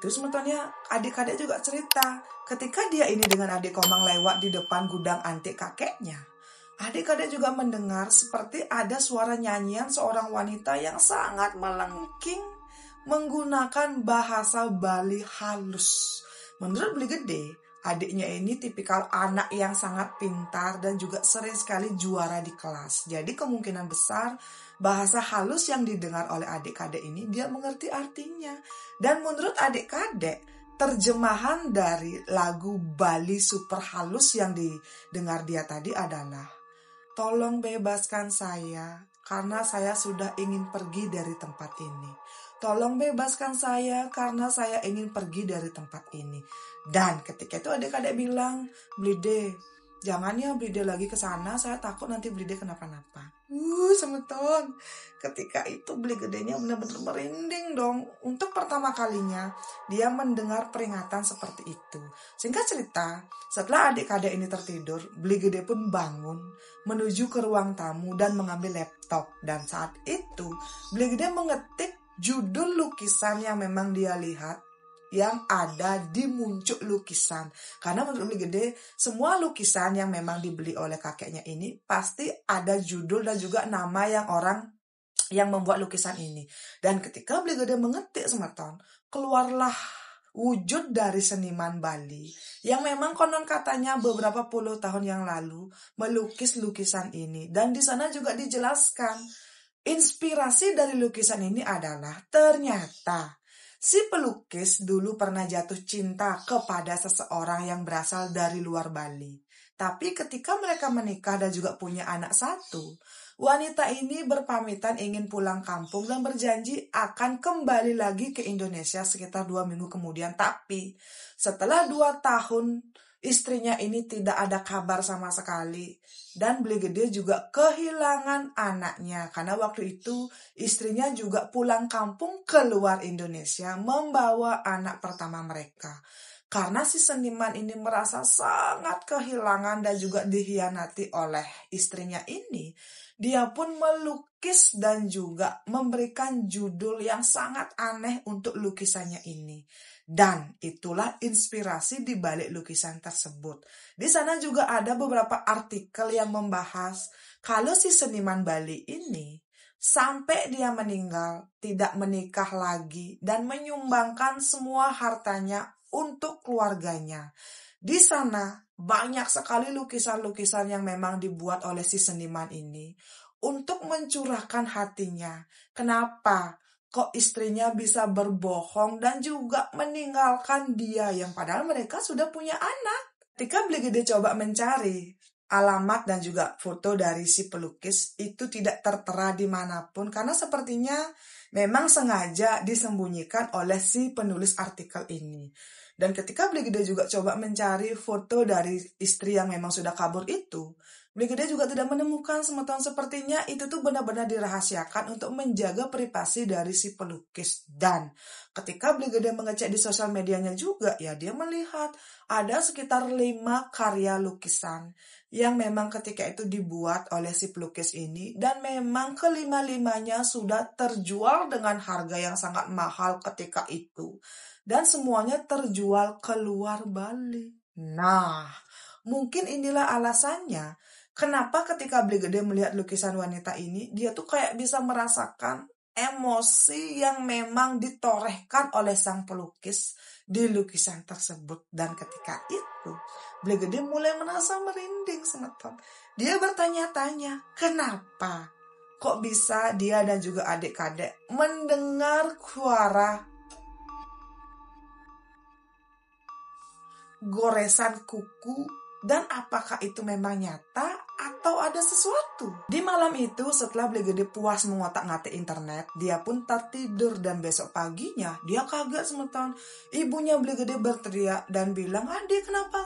itu sebetulnya adik-adik juga cerita. Ketika dia ini dengan adik Komang lewat di depan gudang antik kakeknya, adik-adik juga mendengar seperti ada suara nyanyian seorang wanita yang sangat melengking menggunakan bahasa Bali halus. Menurut Beli Gede, adiknya ini tipikal anak yang sangat pintar dan juga sering sekali juara di kelas. Jadi kemungkinan besar bahasa halus yang didengar oleh adik-adik ini dia mengerti artinya. Dan menurut adik-adik, terjemahan dari lagu Bali super halus yang didengar dia tadi adalah, "Tolong bebaskan saya karena saya sudah ingin pergi dari tempat ini. Tolong bebaskan saya karena saya ingin pergi dari tempat ini." Dan ketika itu adik-adik bilang, "Blide, jangan ya Blide lagi ke sana, saya takut nanti Blide kenapa-napa." Semeton. Ketika itu Beli Gedenya benar-benar merinding dong. Untuk pertama kalinya dia mendengar peringatan seperti itu. Singkat cerita, setelah adik-adik ini tertidur, Beli Gede pun bangun menuju ke ruang tamu dan mengambil laptop. Dan saat itu Beli Gede mengetik judul lukisan yang memang dia lihat yang ada di muncul lukisan. Karena menurut Beli Gede, semua lukisan yang memang dibeli oleh kakeknya ini pasti ada judul dan juga nama yang orang yang membuat lukisan ini. Dan ketika Beli Gede mengetik semeton, keluarlah wujud dari seniman Bali yang memang konon katanya beberapa puluh tahun yang lalu melukis lukisan ini. Dan di sana juga dijelaskan inspirasi dari lukisan ini adalah ternyata si pelukis dulu pernah jatuh cinta kepada seseorang yang berasal dari luar Bali. Tapi ketika mereka menikah dan juga punya anak satu, wanita ini berpamitan ingin pulang kampung dan berjanji akan kembali lagi ke Indonesia sekitar 2 minggu kemudian. Tapi setelah 2 tahun istrinya ini tidak ada kabar sama sekali. Dan Beli Gede juga kehilangan anaknya. Karena waktu itu istrinya juga pulang kampung ke luar Indonesia membawa anak pertama mereka. Karena si seniman ini merasa sangat kehilangan dan juga dikhianati oleh istrinya ini, dia pun melukis dan juga memberikan judul yang sangat aneh untuk lukisannya ini. Dan itulah inspirasi di balik lukisan tersebut. Di sana juga ada beberapa artikel yang membahas kalau si seniman Bali ini sampai dia meninggal tidak menikah lagi dan menyumbangkan semua hartanya untuk keluarganya. Di sana banyak sekali lukisan-lukisan yang memang dibuat oleh si seniman ini untuk mencurahkan hatinya. Kenapa? Kok istrinya bisa berbohong dan juga meninggalkan dia yang padahal mereka sudah punya anak. Ketika Beli Gede coba mencari alamat dan juga foto dari si pelukis, itu tidak tertera dimanapun karena sepertinya memang sengaja disembunyikan oleh si penulis artikel ini. Dan ketika Beli Gede juga coba mencari foto dari istri yang memang sudah kabur itu, Beli Gede juga tidak menemukan. Sepertinya itu tuh benar-benar dirahasiakan untuk menjaga privasi dari si pelukis. Dan ketika Beli Gede mengecek di sosial medianya juga, ya dia melihat ada sekitar 5 karya lukisan yang memang ketika itu dibuat oleh si pelukis ini. Dan memang kelima-limanya sudah terjual dengan harga yang sangat mahal ketika itu. Dan semuanya terjual keluar Bali. Nah, mungkin inilah alasannya kenapa ketika Beli Gede melihat lukisan wanita ini, dia tuh kayak bisa merasakan emosi yang memang ditorehkan oleh sang pelukis di lukisan tersebut. Dan ketika itu, Beli Gede mulai merasa merinding semeton. Dia bertanya-tanya, kenapa? Kok bisa dia dan juga adik-adik mendengar suara goresan kuku, dan apakah itu memang nyata atau ada sesuatu? Di malam itu setelah Beli Gede puas mengotak-ngatik internet, dia pun tertidur dan besok paginya dia kaget semeton. Ibunya Beli Gede berteriak dan bilang, "Adik, kenapa?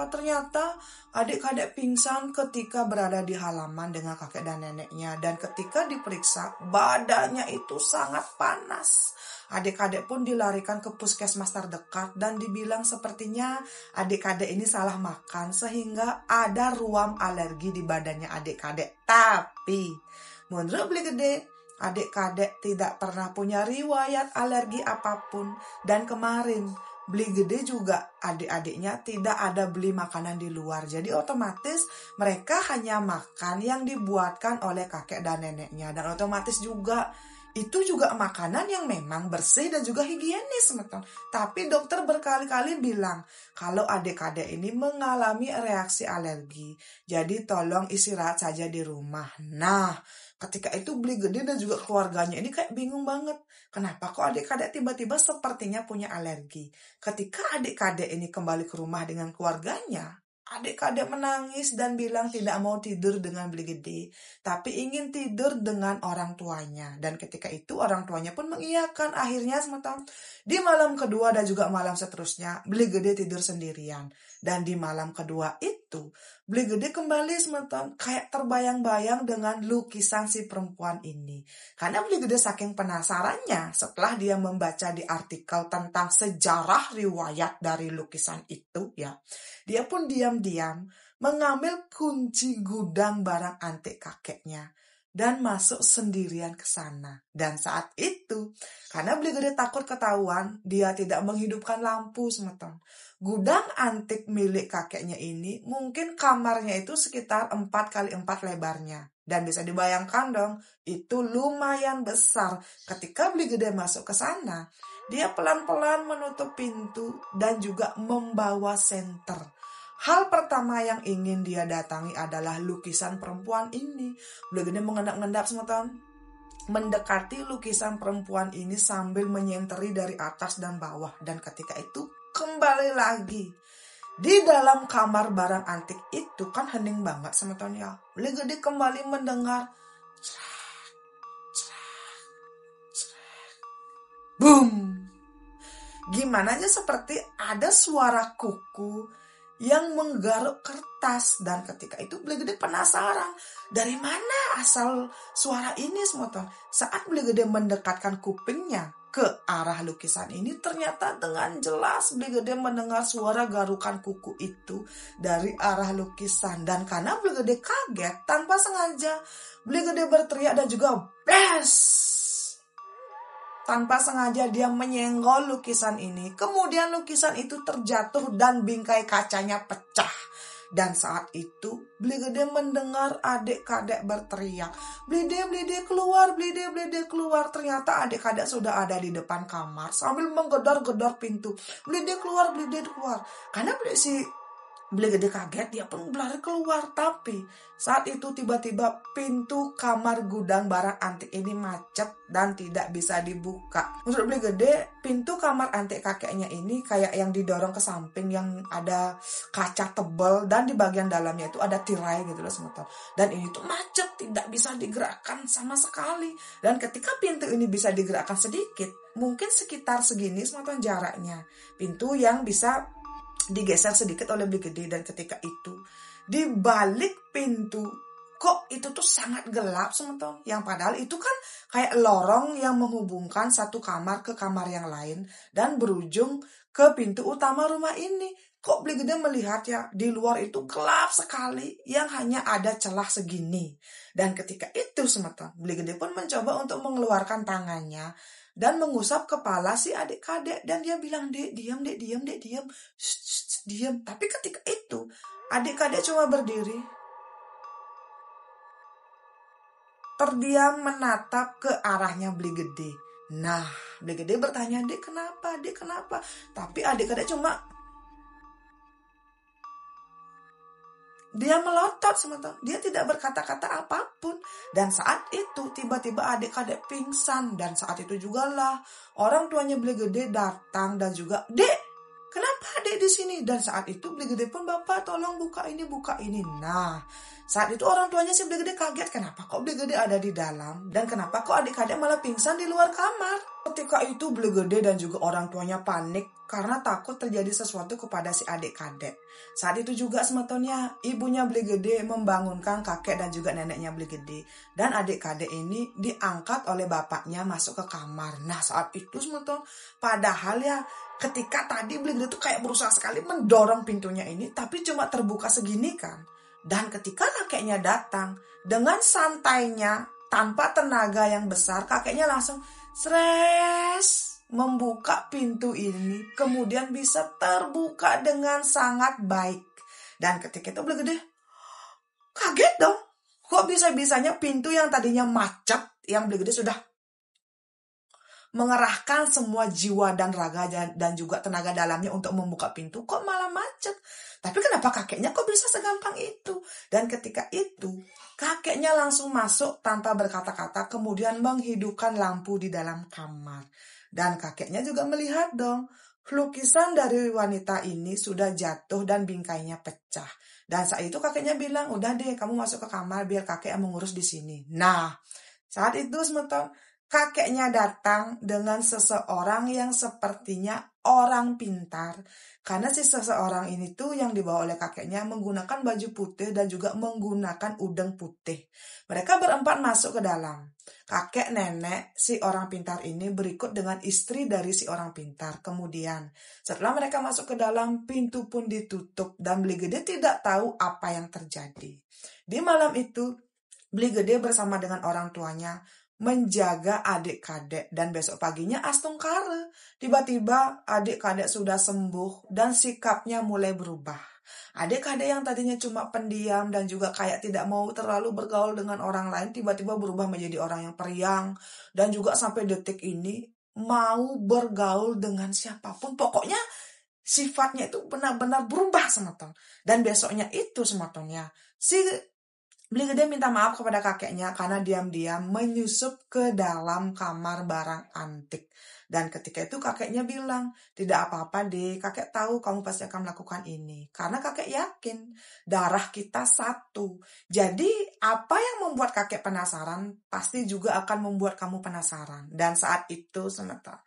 Ternyata adik-adik pingsan ketika berada di halaman dengan kakek dan neneknya. Dan ketika diperiksa, badannya itu sangat panas. Adik-adik pun dilarikan ke puskesmas terdekat dan dibilang sepertinya adik-adik ini salah makan sehingga ada ruam alergi di badannya adik-adik. Tapi menurut Beli Gede, adik-kadek tidak pernah punya riwayat alergi apapun. Dan kemarin beli gede juga adik-adiknya tidak ada beli makanan di luar. Jadi otomatis mereka hanya makan yang dibuatkan oleh kakek dan neneknya. Dan otomatis juga itu juga makanan yang memang bersih dan juga higienis, betul. Tapi dokter berkali-kali bilang kalau adik-adik ini mengalami reaksi alergi. Jadi tolong istirahat saja di rumah. Nah, ketika itu beli gede dan juga keluarganya ini kayak bingung banget. Kenapa kok adik-adik tiba-tiba sepertinya punya alergi? Ketika adik-adik ini kembali ke rumah dengan keluarganya, adik-adik menangis dan bilang tidak mau tidur dengan beli gede, tapi ingin tidur dengan orang tuanya. Dan ketika itu orang tuanya pun mengiyakan. Akhirnya sementara di malam kedua dan juga malam seterusnya, beli gede tidur sendirian. Dan di malam kedua itu, beli gede kembali sementara kayak terbayang-bayang dengan lukisan si perempuan ini. Karena beli gede saking penasarannya setelah dia membaca di artikel tentang sejarah riwayat dari lukisan itu ya. Dia pun diam-diam mengambil kunci gudang barang antik kakeknya dan masuk sendirian ke sana. Dan saat itu, karena beli gede takut ketahuan, dia tidak menghidupkan lampu semeton. Gudang antik milik kakeknya ini mungkin kamarnya itu sekitar 4x4 lebarnya. Dan bisa dibayangkan dong, itu lumayan besar. Ketika beli gede masuk ke sana, dia pelan-pelan menutup pintu dan juga membawa senter. Hal pertama yang ingin dia datangi adalah lukisan perempuan ini. Beli gede mengendap-endap semeton, mendekati lukisan perempuan ini sambil menyenteri dari atas dan bawah. Dan ketika itu kembali lagi. Di dalam kamar barang antik itu kan hening banget semeton ya. Beli gede kembali mendengar boom. Gimana aja seperti ada suara kuku yang menggaruk kertas. Dan ketika itu beli gede penasaran dari mana asal suara ini semeton. Saat beli gede mendekatkan kupingnya ke arah lukisan ini, ternyata dengan jelas beli gede mendengar suara garukan kuku itu dari arah lukisan. Dan karena beli gede kaget, tanpa sengaja beli gede berteriak dan juga blast. Tanpa sengaja dia menyenggol lukisan ini. Kemudian lukisan itu terjatuh dan bingkai kacanya pecah. Dan saat itu beli gede mendengar adik-kadek berteriak, Blide keluar, Blide keluar. Ternyata adik-kadek sudah ada di depan kamar sambil menggedor-gedor pintu. Blide keluar. Karena beli gede kaget, dia pun berlari keluar. Tapi saat itu tiba-tiba pintu kamar gudang barang antik ini macet dan tidak bisa dibuka. Menurut beli gede, pintu kamar antik kakeknya ini kayak yang didorong ke samping, yang ada kaca tebal dan di bagian dalamnya itu ada tirai gitu loh semeton. Dan ini tuh macet, tidak bisa digerakkan sama sekali. Dan ketika pintu ini bisa digerakkan sedikit, mungkin sekitar segini semeton jaraknya, pintu yang bisa digeser sedikit oleh beli gede. Dan ketika itu di balik pintu kok itu tuh sangat gelap semeton, yang padahal itu kan kayak lorong yang menghubungkan satu kamar ke kamar yang lain dan berujung ke pintu utama rumah ini. Kok beli gede melihat ya di luar itu gelap sekali yang hanya ada celah segini. Dan ketika itu semeton beli gede pun mencoba untuk mengeluarkan tangannya dan mengusap kepala si adik-kadek. Dan dia bilang, Dek, diam. Shh, diam. Tapi ketika itu, adik-kadek cuma berdiri, terdiam menatap ke arahnya beli gede. Nah, beli gede bertanya, Dek, kenapa? Tapi adik-kadek cuma dia melotot sementara. Dia tidak berkata-kata apapun. Dan saat itu tiba-tiba adik-adik pingsan. Dan saat itu juga lah orang tuanya beli gede datang dan juga, Dek, kenapa adik di sini? Dan saat itu beli gede pun, Bapak tolong buka ini. Nah, saat itu orang tuanya si beli gede kaget. Kenapa kok beli gede ada di dalam? Dan kenapa kok adik-adik malah pingsan di luar kamar? Ketika itu beli gede dan juga orang tuanya panik karena takut terjadi sesuatu kepada si adik-kadek. Saat itu juga semetonnya ibunya beli gede membangunkan kakek dan juga neneknya beli gede. Dan adik-kadek ini diangkat oleh bapaknya masuk ke kamar. Nah, saat itu semeton, padahal ya ketika tadi beli gede tuh kayak berusaha sekali mendorong pintunya ini, tapi cuma terbuka segini kan. Dan ketika kakeknya datang, dengan santainya tanpa tenaga yang besar, kakeknya langsung membuka pintu ini, kemudian bisa terbuka dengan sangat baik. Dan ketika itu Beli Gede kaget dong. Kok bisa-bisanya pintu yang tadinya macet, yang Beli Gede sudah mengerahkan semua jiwa dan raga dan juga tenaga dalamnya untuk membuka pintu, kok malah macet. Tapi kenapa kakeknya kok bisa segampang itu? Dan ketika itu, kakeknya langsung masuk tanpa berkata-kata, kemudian menghidupkan lampu di dalam kamar. Dan kakeknya juga melihat dong, lukisan dari wanita ini sudah jatuh dan bingkainya pecah. Dan saat itu kakeknya bilang, udah deh kamu masuk ke kamar biar kakek yang mengurus di sini. Nah, saat itu kakeknya datang dengan seseorang yang sepertinya orang pintar. Karena si seseorang ini tuh yang dibawa oleh kakeknya menggunakan baju putih dan juga menggunakan udeng putih. Mereka berempat masuk ke dalam. Kakek, nenek, si orang pintar ini berikut dengan istri dari si orang pintar. Kemudian setelah mereka masuk ke dalam, pintu pun ditutup dan Beli Gede tidak tahu apa yang terjadi. Di malam itu, Beli Gede bersama dengan orang tuanya menjaga adik-kadek dan besok paginya astungkara. Tiba-tiba adik-kadek sudah sembuh dan sikapnya mulai berubah. Adik-kadek yang tadinya cuma pendiam dan juga kayak tidak mau terlalu bergaul dengan orang lain tiba-tiba berubah menjadi orang yang periang dan juga sampai detik ini mau bergaul dengan siapapun. Pokoknya sifatnya itu benar-benar berubah semeton. Dan besoknya itu semetonnya si Beli Gede minta maaf kepada kakeknya karena diam-diam menyusup ke dalam kamar barang antik. Dan ketika itu kakeknya bilang, tidak apa-apa deh, kakek tahu kamu pasti akan melakukan ini. Karena kakek yakin darah kita satu. Jadi apa yang membuat kakek penasaran, pasti juga akan membuat kamu penasaran. Dan saat itu semeton,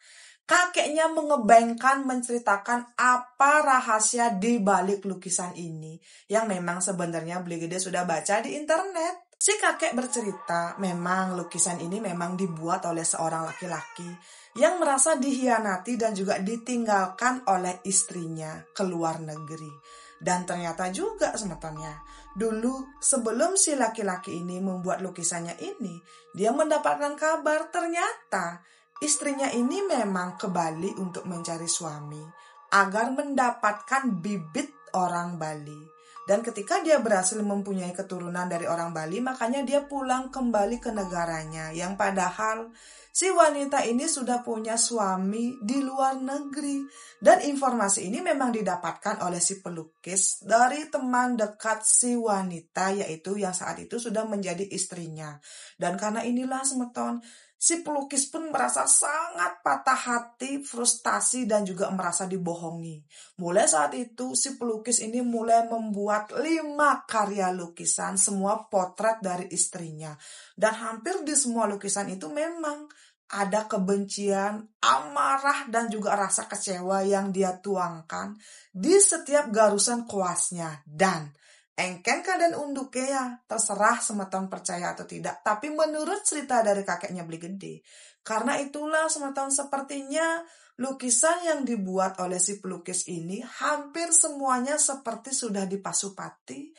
kakeknya menceritakan apa rahasia di balik lukisan ini yang memang sebenarnya Beli Gede sudah baca di internet. Si kakek bercerita memang lukisan ini memang dibuat oleh seorang laki-laki yang merasa dihianati dan juga ditinggalkan oleh istrinya ke luar negeri. Dan ternyata juga semetonnya, dulu sebelum si laki-laki ini membuat lukisannya ini, dia mendapatkan kabar ternyata istrinya ini memang ke Bali untuk mencari suami agar mendapatkan bibit orang Bali. Dan ketika dia berhasil mempunyai keturunan dari orang Bali, makanya dia pulang kembali ke negaranya. Yang padahal si wanita ini sudah punya suami di luar negeri. Dan informasi ini memang didapatkan oleh si pelukis dari teman dekat si wanita, yaitu yang saat itu sudah menjadi istrinya. Dan karena inilah semeton, si pelukis pun merasa sangat patah hati, frustasi, dan juga merasa dibohongi. Mulai saat itu, si pelukis ini mulai membuat 5 karya lukisan, semua potret dari istrinya. Dan hampir di semua lukisan itu memang ada kebencian, amarah, dan juga rasa kecewa yang dia tuangkan di setiap garusan kuasnya. Dan engken dan unduke ya, terserah semeton percaya atau tidak. Tapi menurut cerita dari kakeknya Beli Gede, karena itulah semeton sepertinya lukisan yang dibuat oleh si pelukis ini hampir semuanya seperti sudah dipasupati.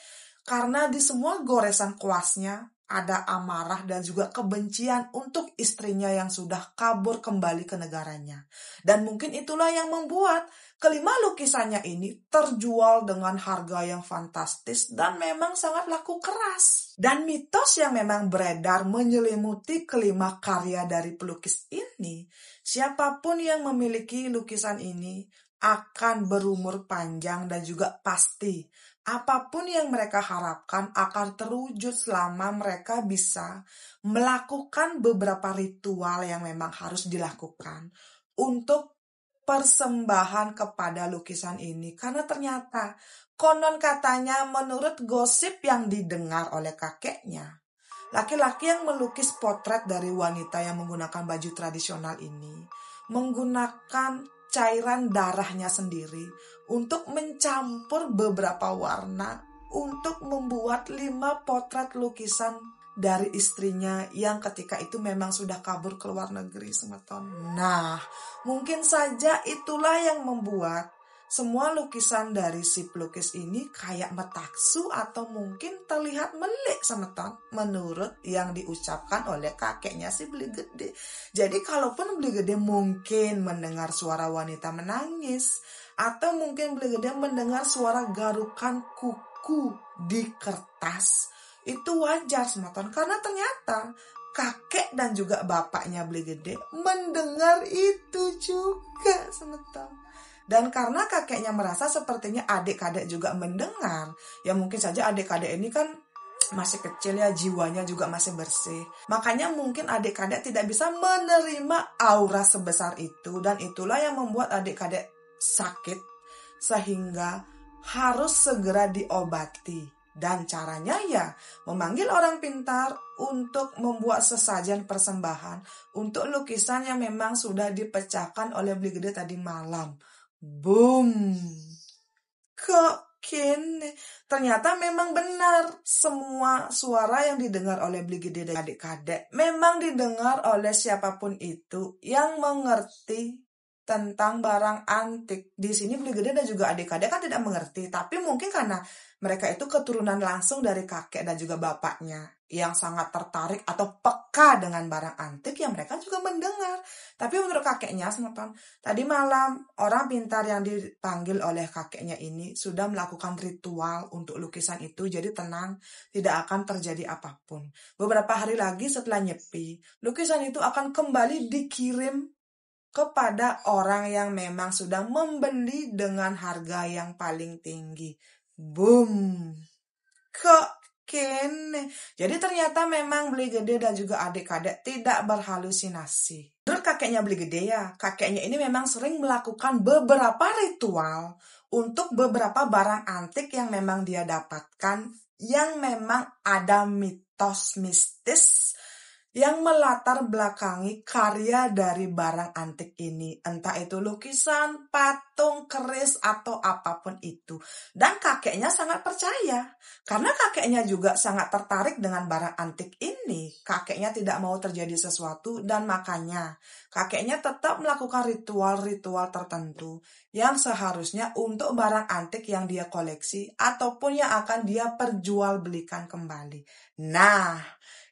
Karena di semua goresan kuasnya ada amarah dan juga kebencian untuk istrinya yang sudah kabur kembali ke negaranya. Dan mungkin itulah yang membuat kelima lukisannya ini terjual dengan harga yang fantastis dan memang sangat laku keras. Dan mitos yang memang beredar menyelimuti kelima karya dari pelukis ini, siapapun yang memiliki lukisan ini akan berumur panjang dan juga pasti apapun yang mereka harapkan akan terwujud selama mereka bisa melakukan beberapa ritual yang memang harus dilakukan untuk persembahan kepada lukisan ini. Karena ternyata konon katanya menurut gosip yang didengar oleh kakeknya, laki-laki yang melukis potret dari wanita yang menggunakan baju tradisional ini menggunakan cairan darahnya sendiri untuk mencampur beberapa warna untuk membuat 5 potret lukisan dari istrinya yang ketika itu memang sudah kabur ke luar negeri semeton. Nah, mungkin saja itulah yang membuat semua lukisan dari si pelukis ini kayak metaksu atau mungkin terlihat melik semeton menurut yang diucapkan oleh kakeknya si Beli Gede. Jadi kalaupun Beli Gede mungkin mendengar suara wanita menangis atau mungkin Beli Gede mendengar suara garukan kuku di kertas, itu wajar semeton karena ternyata kakek dan juga bapaknya Beli Gede mendengar itu juga semeton. Dan karena kakeknya merasa sepertinya adik-adik juga mendengar, ya mungkin saja adik-adik ini kan masih kecil ya, jiwanya juga masih bersih. Makanya mungkin adik-adik tidak bisa menerima aura sebesar itu, dan itulah yang membuat adik-adik sakit sehingga harus segera diobati. Dan caranya ya memanggil orang pintar untuk membuat sesajen persembahan untuk lukisan yang memang sudah dipecahkan oleh Beli Gede tadi malam. Boom. Kok kene? Ternyata memang benar. Semua suara yang didengar oleh Beli Gede dan adik-adik memang didengar oleh siapapun itu yang mengerti tentang barang antik. Di sini Beli Gede dan juga adik-adik kan tidak mengerti, tapi mungkin karena mereka itu keturunan langsung dari kakek dan juga bapaknya yang sangat tertarik atau peka dengan barang antik, yang mereka juga mendengar. Tapi menurut kakeknya, semeton, tadi malam orang pintar yang dipanggil oleh kakeknya ini sudah melakukan ritual untuk lukisan itu, jadi tenang, tidak akan terjadi apapun. Beberapa hari lagi setelah nyepi, lukisan itu akan kembali dikirim kepada orang yang memang sudah membeli dengan harga yang paling tinggi. Boom. Kok kene? Jadi ternyata memang Beli Gede dan juga adik-adik tidak berhalusinasi. Menurut kakeknya Beli Gede ya, kakeknya ini memang sering melakukan beberapa ritual untuk beberapa barang antik yang memang dia dapatkan, yang memang ada mitos mistis yang melatar belakangi karya dari barang antik ini. Entah itu lukisan, patung, keris, atau apapun itu. Dan kakeknya sangat percaya. Karena kakeknya juga sangat tertarik dengan barang antik ini. Kakeknya tidak mau terjadi sesuatu, dan makanya kakeknya tetap melakukan ritual-ritual tertentu yang seharusnya untuk barang antik yang dia koleksi ataupun yang akan dia perjualbelikan kembali. Nah,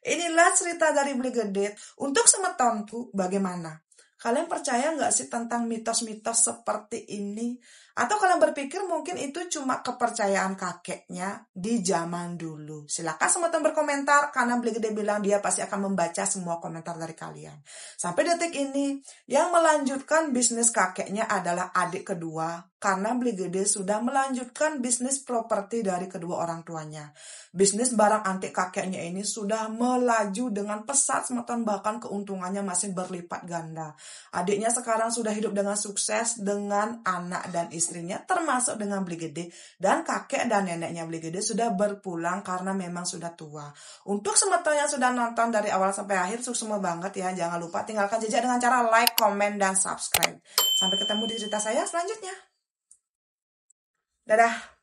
inilah cerita dari Beli Gede. Untuk semetonku, bagaimana? Kalian percaya nggak sih tentang mitos-mitos seperti ini? Atau kalian berpikir mungkin itu cuma kepercayaan kakeknya di zaman dulu? Silakan semeton berkomentar, karena Beli Gede bilang dia pasti akan membaca semua komentar dari kalian. Sampai detik ini, yang melanjutkan bisnis kakeknya adalah adik kedua, karena Beli Gede sudah melanjutkan bisnis properti dari kedua orang tuanya. Bisnis barang antik kakeknya ini sudah melaju dengan pesat semeton, bahkan keuntungannya masih berlipat ganda. Adiknya sekarang sudah hidup dengan sukses dengan anak dan istrinya, termasuk dengan Beli Gede, dan kakek dan neneknya Beli Gede sudah berpulang karena memang sudah tua. Untuk semeton yang sudah nonton dari awal sampai akhir, sukses banget ya. Jangan lupa tinggalkan jejak dengan cara like, komen, dan subscribe. Sampai ketemu di cerita saya selanjutnya. Dadah.